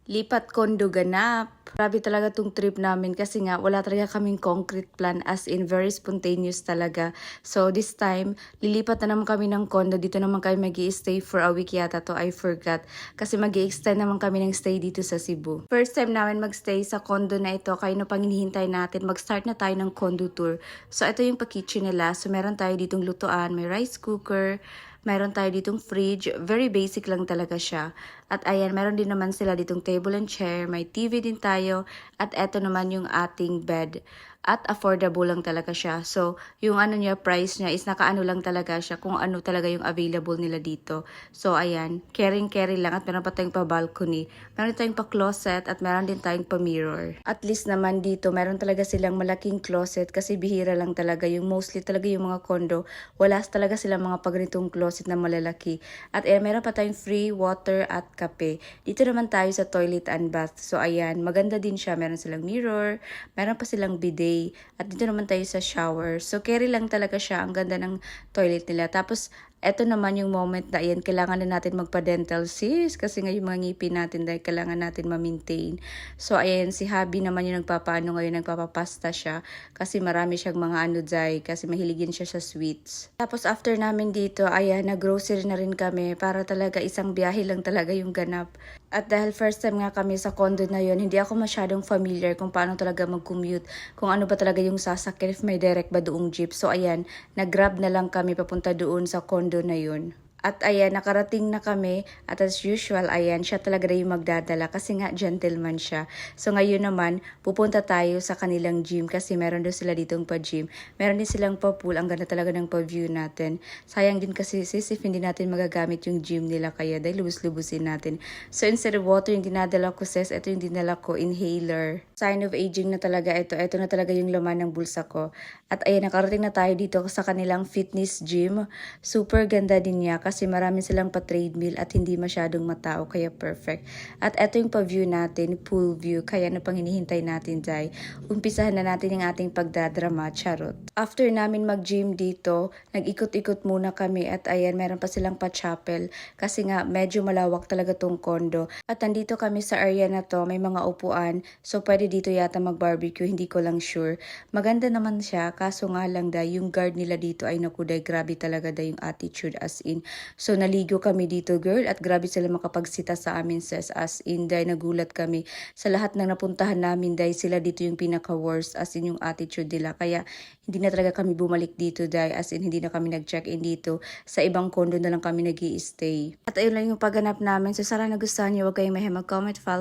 Lipat kondo ganap. Grabe talaga tong trip namin kasi nga wala talaga kaming concrete plan, as in very spontaneous talaga. So this time, lilipat na naman kami ng condo. Dito naman kami mag-i-stay for a week yata to, I forgot. Kasi mag-i-extend naman kami ng stay dito sa Cebu. First time namin magstay sa condo na ito, kaya na pang hinihintay natin. Mag-start na tayo ng condo tour. So ito yung pa-kitchen nila. So meron tayo ditong lutuan, may rice cooker, meron tayo ditong fridge. Very basic lang talaga siya. At ayan, meron din naman sila ditong table and chair. May TV din tayo. At eto naman yung ating bed. At affordable lang talaga siya. So, yung ano niya, price niya is nakaano lang talaga siya kung ano talaga yung available nila dito. So, ayan, carry lang. At meron pa tayong pa-balcony. Meron tayong pa-closet at meron din tayong pa-mirror. At least naman dito, meron talaga silang malaking closet kasi bihira lang talaga. Yung mostly talaga yung mga condo, wala talaga silang mga pagganitong closet na malalaki. At meron pa tayong free water at kape. Dito naman tayo sa toilet and bath. So, ayan, maganda din siya. Meron silang mirror, meron pa silang bidet. At dito naman tayo sa shower. So, carry lang talaga siya. Ang ganda ng toilet nila. Tapos, eto naman yung moment na yan, kailangan na natin magpa-dental sis kasi nga yung mga ngipin natin dahil kailangan natin ma-maintain. So, ayan, si Habi naman yung nagpapaano ngayon, nagpapapasta siya kasi marami siyang mga ano dahil kasi mahiligin siya sa sweets. Tapos, after namin dito, ayan, nag-grocery na rin kami para talaga isang biyahe lang talaga yung ganap. At dahil first time nga kami sa condo na yon, hindi ako masyadong familiar kung paano talaga mag-commute, kung ano ba talaga yung sasakyan, if may direct ba doong jeep. So, ayan, nag-grab na lang kami papunta doon sa condo na yun. At ayan, nakarating na kami at as usual, ayan, siya talaga na yung magdadala kasi nga gentleman siya. So ngayon naman, pupunta tayo sa kanilang gym kasi meron doon sila ditong pa-gym. Meron din silang pa-pool, ang ganda talaga ng pa-view natin. Sayang din kasi sis if hindi natin magagamit yung gym nila kaya dahil lubos-lubusin natin. So instead of water yung dinadala ko sis, ito yung dinala ko, inhaler. Sign of aging na talaga ito. Ito na talaga yung laman ng bulsa ko. At ayan, nakarating na tayo dito sa kanilang fitness gym. Super ganda din niya kasi marami silang pa-treadmill at hindi masyadong matao kaya perfect. At eto yung pa-view natin, pool view. Kaya na pang hinihintay natin dahil umpisahan na natin yung ating pagdadrama, charot. After namin mag-gym dito, nag-ikot-ikot muna kami at ayan, meron pa silang pa-chapel kasi nga medyo malawak talaga tong condo. At andito kami sa area na to, may mga upuan. So pwede dito yata mag-barbecue, hindi ko lang sure. Maganda naman siya, kaso nga lang dahil yung guard nila dito ay naku dahil grabe talaga dahil yung attitude as in. So naligo kami dito girl at grabe sila makapagsita sa amin sis as in dahil nagulat kami sa lahat ng napuntahan namin dahil sila dito yung pinaka-worst as in yung attitude nila. Kaya hindi na talaga kami bumalik dito dahil as in hindi na kami nag-check-in dito. Sa ibang condo na lang kami nag-i-stay. At ayun lang yung pagganap namin. So sana nagustuhan niyo, huwag kayong mag-comment, follow